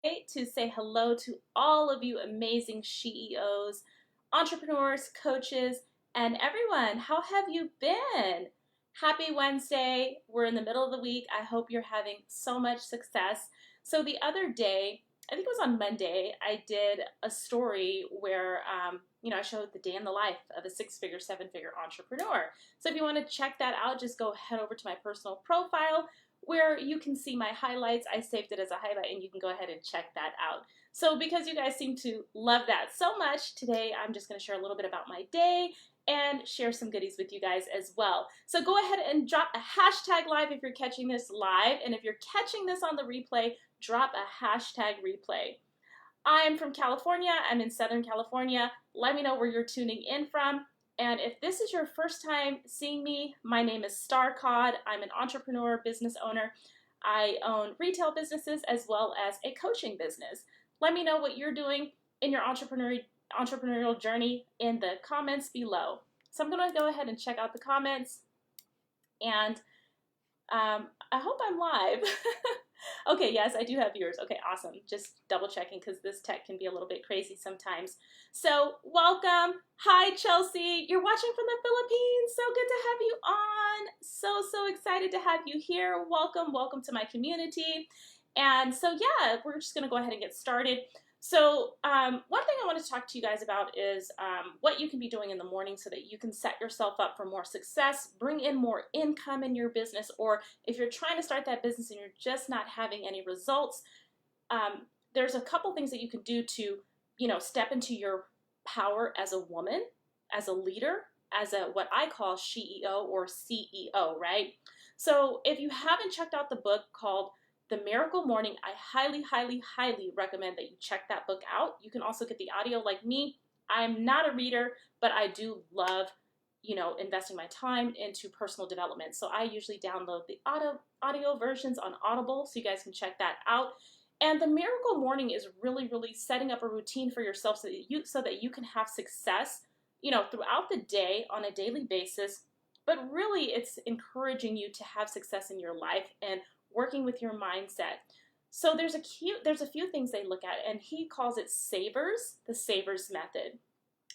to say hello to all of you amazing CEOs, entrepreneurs, coaches, and everyone. How have you been? Happy Wednesday. We're in the middle of the week. I hope you're having so much success. So the other day, I think it was on Monday, I did a story where I showed the day in the life of a six-figure, seven-figure entrepreneur. So if you want to check that out, just go head over to my personal profile where you can see my highlights. I saved it as a highlight and you can go ahead and check that out. So because you guys seem to love that so much, today I'm just going to share a little bit about my day and share some goodies with you guys as well. So go ahead and drop a hashtag live if you're catching this live, and if you're catching this on the replay, drop a hashtag replay. I'm from California. I'm in Southern California. Let me know where you're tuning in from. And if this is your first time seeing me, my name is Starr. I'm an entrepreneur, business owner. I own retail businesses as well as a coaching business. Let me know what you're doing in your entrepreneurial journey in the comments below. So I'm going to go ahead and check out the comments. And I hope I'm live. Okay, yes, I do have viewers. Okay, awesome. Just double checking because this tech can be a little bit crazy sometimes. So welcome. Hi, Chelsea. You're watching from the Philippines. So good to have you on. So excited to have you here. Welcome to my community. And so yeah, we're just going to go ahead and get started. So one thing I want to talk to you guys about is what you can be doing in the morning so that you can set yourself up for more success, bring in more income in your business, or if you're trying to start that business and you're just not having any results, there's a couple things that you can do to, step into your power as a woman, as a leader, as a what I call CEO or CEO, right? So if you haven't checked out the book called The Miracle Morning, I highly recommend that you check that book out. You can also get the audio like me. I'm not a reader, but I do love, investing my time into personal development. So I usually download the audio versions on Audible, so you guys can check that out. And the Miracle Morning is really setting up a routine for yourself so that you can have success, throughout the day on a daily basis. But really, it's encouraging you to have success in your life and working with your mindset. So there's a few things they look at, and he calls it savers, the savers method.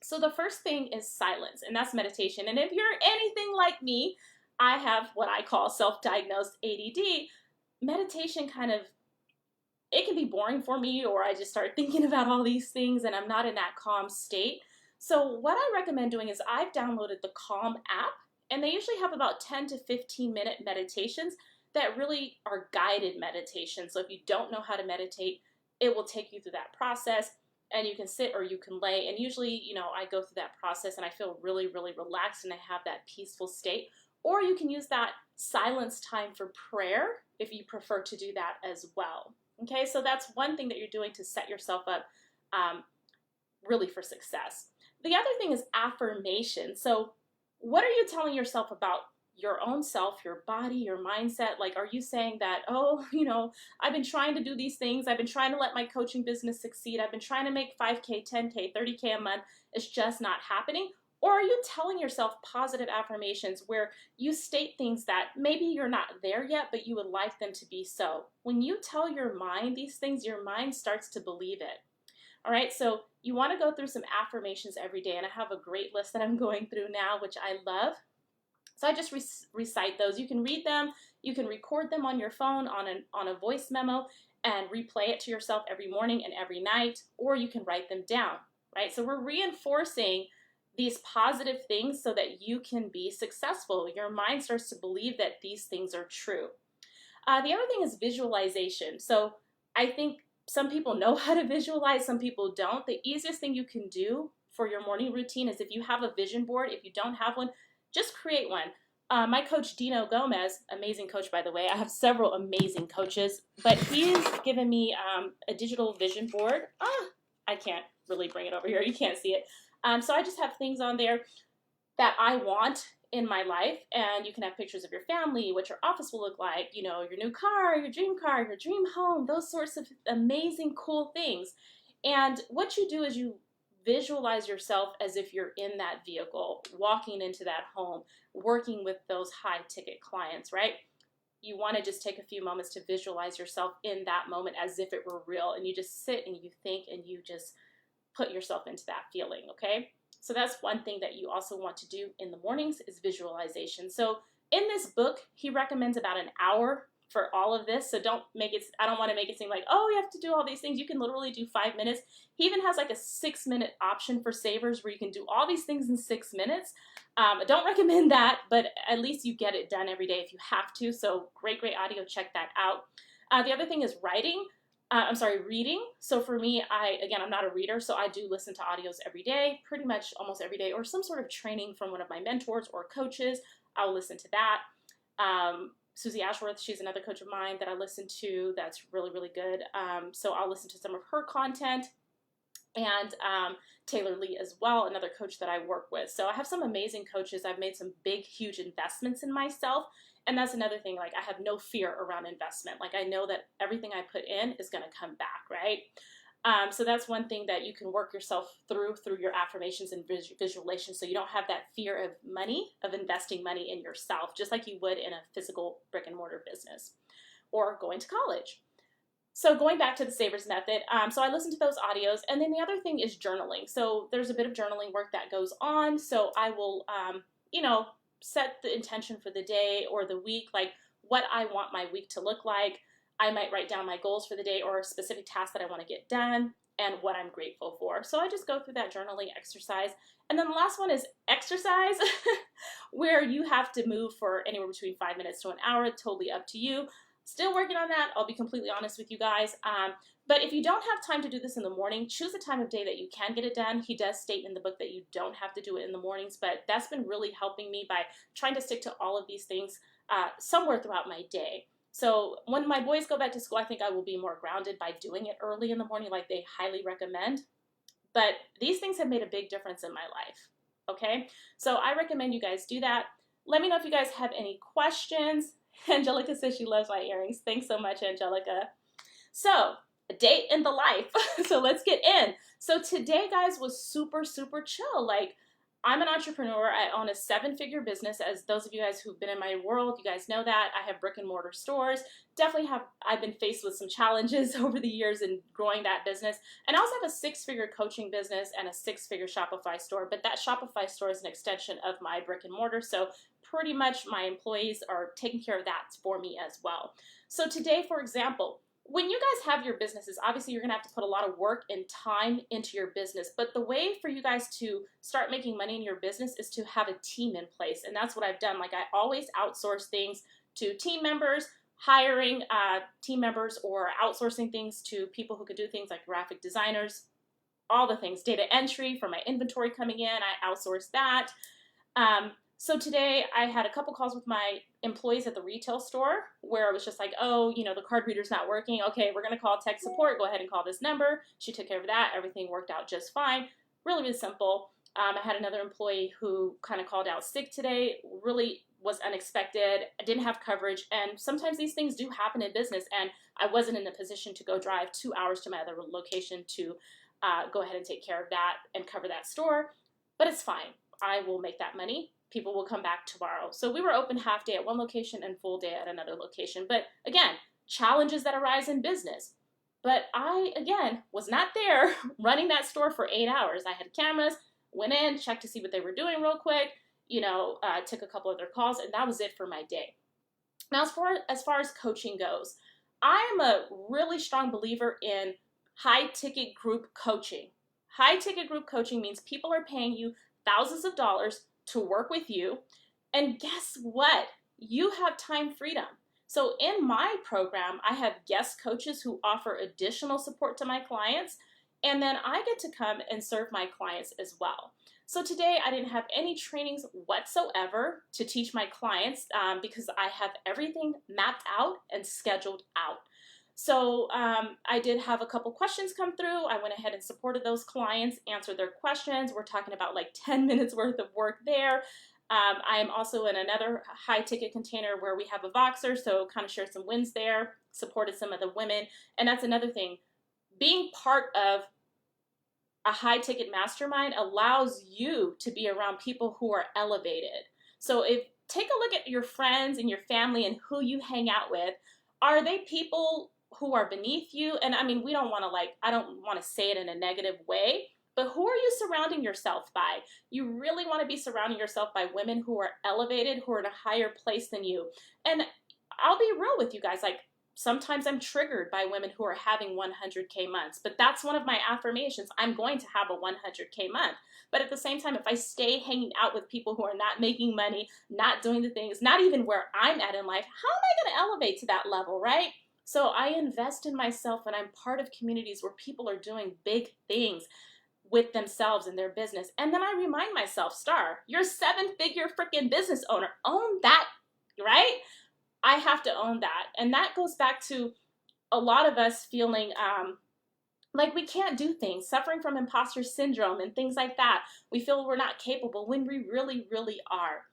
So the first thing is silence, and that's meditation. And if you're anything like me, I have what I call self-diagnosed ADD. Meditation it can be boring for me, or I just start thinking about all these things and I'm not in that calm state. So what I recommend doing is I've downloaded the Calm app, and they usually have about 10 to 15 minute meditations that really are guided meditations. So if you don't know how to meditate, it will take you through that process, and you can sit or you can lay. And usually, I go through that process and I feel really relaxed and I have that peaceful state. Or you can use that silence time for prayer if you prefer to do that as well. Okay, so that's one thing that you're doing to set yourself up really for success. The other thing is affirmation. So what are you telling yourself about your own self, your body, your mindset? Like, are you saying that, oh, I've been trying to do these things. I've been trying to let my coaching business succeed. I've been trying to make 5K, 10K, 30K a month. It's just not happening. Or are you telling yourself positive affirmations where you state things that maybe you're not there yet, but you would like them to be so? When you tell your mind these things, your mind starts to believe it. All right, so you want to go through some affirmations every day, and I have a great list that I'm going through now, which I love. So I just recite those. You can read them, you can record them on your phone on a voice memo and replay it to yourself every morning and every night, or you can write them down, right? So we're reinforcing these positive things so that you can be successful. Your mind starts to believe that these things are true. The other thing is visualization. So I think some people know how to visualize, some people don't. The easiest thing you can do for your morning routine is if you have a vision board. If you don't have one, just create one. My coach, Dino Gomez, amazing coach, by the way. I have several amazing coaches, but he's given me a digital vision board. I can't really bring it over here. You can't see it. So I just have things on there that I want in my life, and you can have pictures of your family, what your office will look like, your new car, your dream home, those sorts of amazing, cool things. And what you do is you visualize yourself as if you're in that vehicle, walking into that home, working with those high ticket clients, right? you want to just take a few moments to visualize yourself in that moment as if it were real, and you just sit and you think and you just put yourself into that feeling, okay? So that's one thing that you also want to do in the mornings is visualization. So in this book, he recommends about an hour for all of this. So I don't want to make it seem like, oh, you have to do all these things. You can literally do 5 minutes. He even has like a 6-minute option for savers where you can do all these things in 6 minutes. I don't recommend that, but at least you get it done every day if you have to. So great audio. Check that out. The other thing is reading. So for me, I'm not a reader, so I do listen to audios every day, pretty much almost every day, or some sort of training from one of my mentors or coaches. I'll listen to that. Susie Ashworth, she's another coach of mine that I listen to that's really good. So I'll listen to some of her content. And Taylor Lee as well, another coach that I work with. So I have some amazing coaches. I've made some big, huge investments in myself. And that's another thing, like I have no fear around investment. Like I know that everything I put in is going to come back, right? So that's one thing that you can work yourself through your affirmations and visualization, so you don't have that fear of money, of investing money in yourself, just like you would in a physical brick and mortar business or going to college. So going back to the Savers method, so I listen to those audios, and then the other thing is journaling. So there's a bit of journaling work that goes on. So I will, set the intention for the day or the week, like what I want my week to look like. I might write down my goals for the day or a specific task that I want to get done and what I'm grateful for. So I just go through that journaling exercise. And then the last one is exercise, where you have to move for anywhere between 5 minutes to an hour, totally up to you. Still working on that, I'll be completely honest with you guys. But if you don't have time to do this in the morning, choose a time of day that you can get it done. He does state in the book that you don't have to do it in the mornings, but that's been really helping me by trying to stick to all of these things somewhere throughout my day. So when my boys go back to school, I think I will be more grounded by doing it early in the morning, like they highly recommend. But these things have made a big difference in my life, okay? So I recommend you guys do that. Let me know if you guys have any questions. Angelica says she loves my earrings. Thanks so much, Angelica. So, a day in the life. So let's get in. So today, guys, was super chill. Like, I'm an entrepreneur. I own a 7-figure business. As those of you guys who've been in my world, you guys know that. I have brick and mortar stores. I've been faced with some challenges over the years in growing that business. And I also have a 6-figure coaching business and a 6-figure Shopify store. But that Shopify store is an extension of my brick and mortar. So pretty much my employees are taking care of that for me as well. So today, for example, when you guys have your businesses, obviously you're going to have to put a lot of work and time into your business. But the way for you guys to start making money in your business is to have a team in place. And that's what I've done. Like I always outsource things to team members, hiring team members, or outsourcing things to people who could do things like graphic designers, all the things, data entry for my inventory coming in. I outsource that. So today I had a couple calls with my employees at the retail store where I was just like, oh, the card reader's not working. Okay, we're going to call tech support. Go ahead and call this number. She took care of that. Everything worked out just fine. Really simple. I had another employee who kind of called out sick today. Really was unexpected. I didn't have coverage. And sometimes these things do happen in business. And I wasn't in a position to go drive 2 hours to my other location to go ahead and take care of that and cover that store. But it's fine. I will make that money. People will come back tomorrow. So we were open half day at one location and full day at another location. But again, challenges that arise in business. But I, again, was not there running that store for 8 hours. I had cameras, went in, checked to see what they were doing real quick, took a couple of their calls, and that was it for my day. Now, as far as coaching goes, I am a really strong believer in high-ticket group coaching. High-ticket group coaching means people are paying you thousands of dollars to work with you. And guess what? You have time freedom. So in my program, I have guest coaches who offer additional support to my clients. And then I get to come and serve my clients as well. So today I didn't have any trainings whatsoever to teach my clients because I have everything mapped out and scheduled out. So I did have a couple questions come through. I went ahead and supported those clients, answered their questions. We're talking about like 10 minutes worth of work there. I'm also in another high ticket container where we have a Voxer, so kind of shared some wins there, supported some of the women. And that's another thing. Being part of a high ticket mastermind allows you to be around people who are elevated. So if take a look at your friends and your family and who you hang out with. Are they people who are beneath you? And I mean, we don't want to I don't want to say it in a negative way, but who are you surrounding yourself by? You really want to be surrounding yourself by women who are elevated, who are in a higher place than you. And I'll be real with you guys, sometimes I'm triggered by women who are having 100K months, but that's one of my affirmations. I'm going to have a 100K month. But at the same time, if I stay hanging out with people who are not making money, not doing the things, not even where I'm at in life, how am I going to elevate to that level, right? So I invest in myself and I'm part of communities where people are doing big things with themselves and their business. And then I remind myself, Starr, you're a 7-figure freaking business owner. Own that, right? I have to own that. And that goes back to a lot of us feeling like we can't do things, suffering from imposter syndrome and things like that. We feel we're not capable when we really, really are.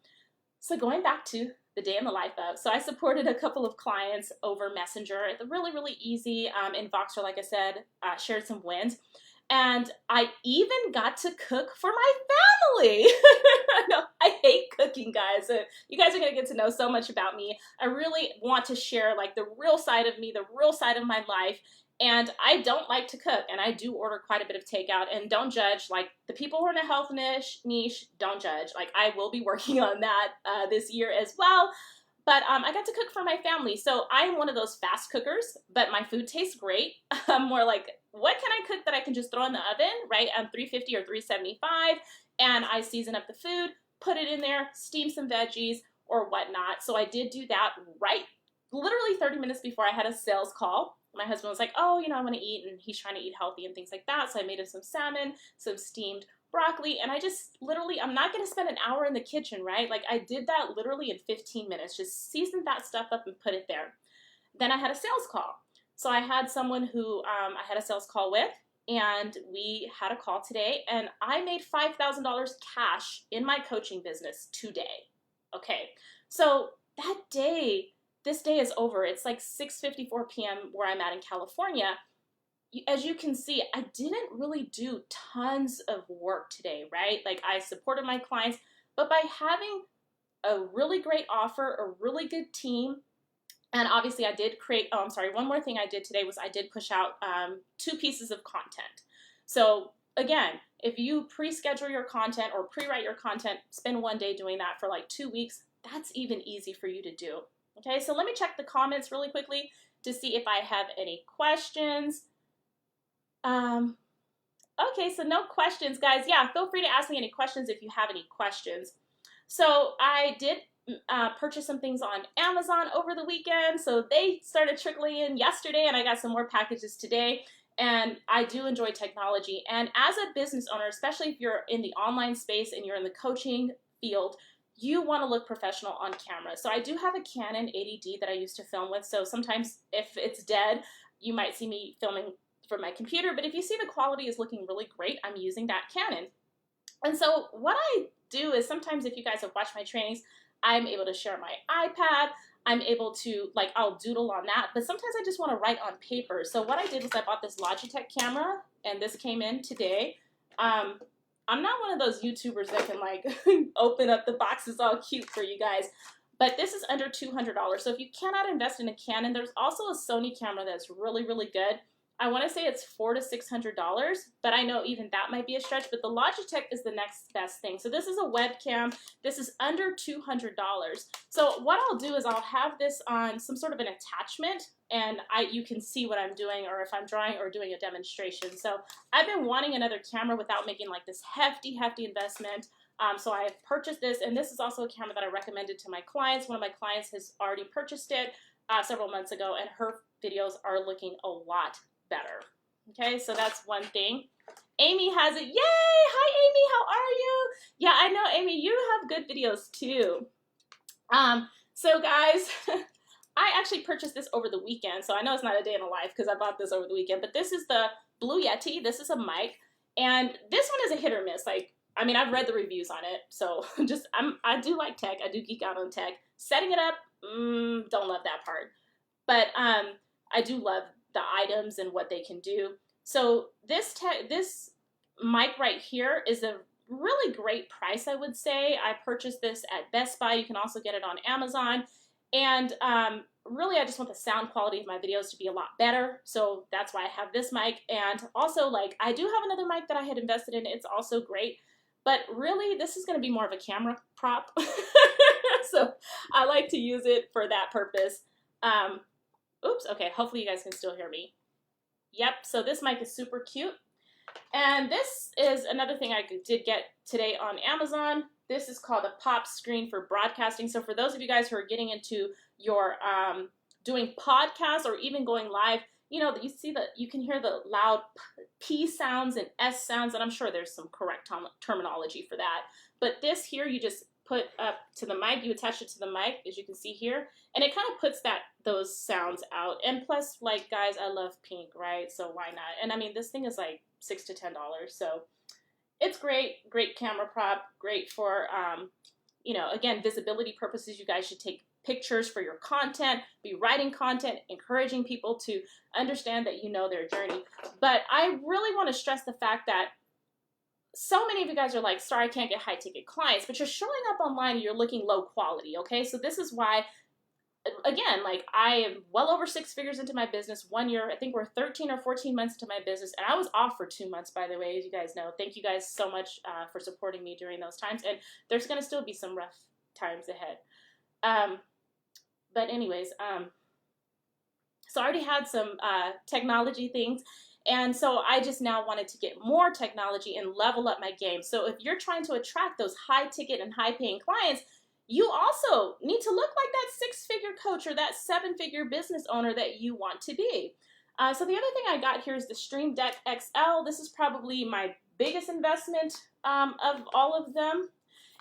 So going back to the day in the life of, so I supported a couple of clients over Messenger. It's really, really easy. In Voxer, like I said, shared some wins. And I even got to cook for my family. No, I hate cooking, guys. You guys are going to get to know so much about me. I really want to share the real side of me, the real side of my life. And I don't like to cook, and I do order quite a bit of takeout. And don't judge, the people who are in a health niche, don't judge. I will be working on that this year as well. But I got to cook for my family. So I'm one of those fast cookers, but my food tastes great. I'm more what can I cook that I can just throw in the oven, right? 350 or 375, and I season up the food, put it in there, steam some veggies or whatnot. So I did do that literally 30 minutes before I had a sales call. My husband was like, oh, I want to eat, and he's trying to eat healthy and things like that. So I made him some salmon, some steamed broccoli, and I just literally, I'm not going to spend an hour in the kitchen, right? I did that literally in 15 minutes, just seasoned that stuff up and put it there. Then I had a sales call. So I had someone who I had a sales call with, and we had a call today, and I made $5,000 cash in my coaching business today. Okay, so this day is over. It's 6:54 p.m. where I'm at in California. As you can see, I didn't really do tons of work today, right? I supported my clients, but by having a really great offer, a really good team, and obviously I did create, one more thing I did today was I did push out 2 pieces of content. So again, if you pre-schedule your content or pre-write your content, spend one day doing that for 2 weeks, that's even easy for you to do. Okay, so let me check the comments really quickly to see if I have any questions. Okay, so no questions, guys. Yeah, feel free to ask me any questions if you have any questions. So I did purchase some things on Amazon over the weekend, so they started trickling in yesterday, and I got some more packages today. And I do enjoy technology. And as a business owner, especially if you're in the online space and you're in the coaching field, you want to look professional on camera. So I do have a Canon 80D that I used to film with. So sometimes if it's dead, you might see me filming from my computer. But if you see the quality is looking really great, I'm using that Canon. And so what I do is sometimes if you guys have watched my trainings, I'm able to share my iPad. I'm able to, I'll doodle on that. But sometimes I just want to write on paper. So what I did was I bought this Logitech camera, and this came in today. I'm not one of those YouTubers that can open up the boxes all cute for you guys, but this is under $200. So if you cannot invest in a Canon, there's also a Sony camera that's really, really good. I want to say it's $400 to $600, but I know even that might be a stretch, but the Logitech is the next best thing. So this is a webcam. This is under $200. So what I'll do is I'll have this on some sort of an attachment, and you can see what I'm doing, or if I'm drawing or doing a demonstration. So I've been wanting another camera without making this hefty investment. So I have purchased this, and this is also a camera that I recommended to my clients. One of my clients has already purchased it several months ago, and her videos are looking a lot better. Okay, so that's one thing. Amy has it. Yay! Hi, Amy. How are you? Yeah, I know, Amy, you have good videos too. So guys, I actually purchased this over the weekend, so I know it's not a day in the life because I bought this over the weekend, but this is the Blue Yeti. This is a mic, and this one is a hit or miss. I've read the reviews on it, so I do like tech. I do geek out on tech. Setting it up, don't love that part, but I do love the items and what they can do. So this mic right here is really great price, I would say. I purchased this at Best Buy. You can also get it on Amazon. And really, I just want the sound quality of my videos to be a lot better. So that's why I have this mic. And also, like, I do have another mic that I had invested in. It's also great. But really, this is going to be more of a camera prop. So I like to use it for that purpose. Oops, okay, hopefully you guys can still hear me. Yep, so this mic is super cute. And this is another thing I did get today on Amazon. This is called a pop screen for broadcasting. So for those of you guys who are getting into your doing podcasts or even going live, you know, you can hear the loud P sounds and S sounds, and I'm sure there's some correct terminology for that. But this here, you just put up to the mic, you attach it to the mic, as you can see here, and it kind of puts those sounds out. And plus, like, guys, I love pink, right? So why not? And I mean, this thing is like $6 to $10, so it's great camera prop, great for, you know, again, visibility purposes. You guys should take pictures for your content, be writing content, encouraging people to understand that you know their journey. But I really want to stress the fact that so many of you guys are like, Starr, I can't get high ticket clients, but you're showing up online and you're looking low quality, okay? So this is why, again, like, I am well over 6 figures into my business. 1 year, I think we're 13 or 14 months into my business, and I was off for 2 months, by the way, as you guys know. Thank you guys so much for supporting me during those times, and there's going to still be some rough times ahead. But anyways, so I already had some technology things, and so I just now wanted to get more technology and level up my game. So if you're trying to attract those high ticket and high paying clients, you also need to look like that 6-figure coach or that 7-figure business owner that you want to be. So the other thing I got here is the Stream Deck XL. This is probably my biggest investment of all of them.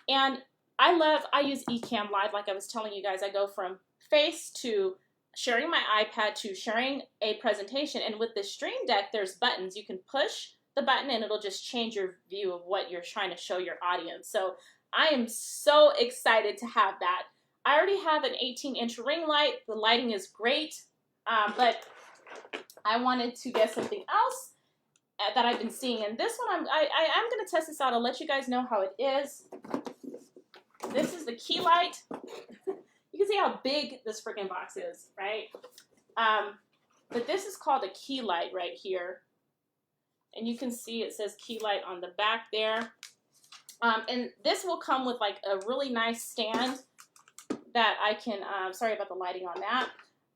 And I use Ecamm Live, like I was telling you guys. I go from face to sharing my iPad to sharing a presentation. And with the Stream Deck, there's buttons. You can push the button and it'll just change your view of what you're trying to show your audience. So I am so excited to have that. I already have an 18-inch ring light. The lighting is great, but I wanted to get something else that I've been seeing. And this one, I'm going to test this out. I'll let you guys know how it is. This is the key light. You can see how big this freaking box is, right? But this is called a key light right here. And you can see it says key light on the back there. And this will come with like a really nice stand that I can, sorry about the lighting on that,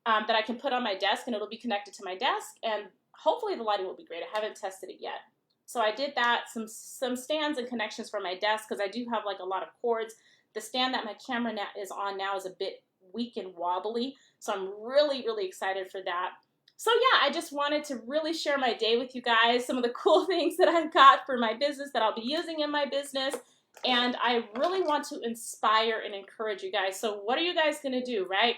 that I can put on my desk, and it'll be connected to my desk, and hopefully the lighting will be great. I haven't tested it yet. So I did that, some stands and connections for my desk, because I do have like a lot of cords. The stand that my camera is on now is a bit weak and wobbly, so I'm really, really excited for that. So yeah, I just wanted to really share my day with you guys, some of the cool things that I've got for my business that I'll be using in my business, and I really want to inspire and encourage you guys. So what are you guys going to do, right?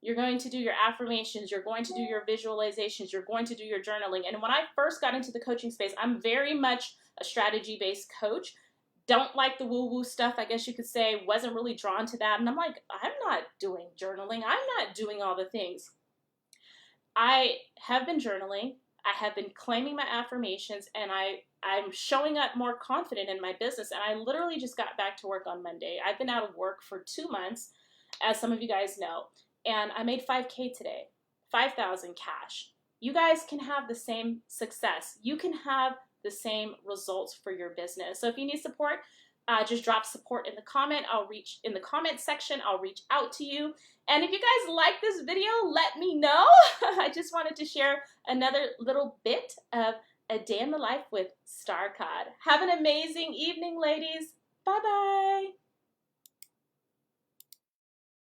You're going to do your affirmations, you're going to do your visualizations, you're going to do your journaling. And when I first got into the coaching space, I'm very much a strategy-based coach. Don't like the woo-woo stuff, I guess you could say, wasn't really drawn to that. And I'm like, I'm not doing journaling. I'm not doing all the things. I have been journaling. I have been claiming my affirmations, and I'm showing up more confident in my business. And I literally just got back to work on Monday. I've been out of work for 2 months, as some of you guys know. And I made $5K today, $5,000 cash. You guys can have the same success. You can have the same results for your business. So if you need support, just drop support in the comment. In the comment section, I'll reach out to you. And if you guys like this video, let me know. I just wanted to share another little bit of a day in the life with Starr. Have an amazing evening, ladies. Bye-bye.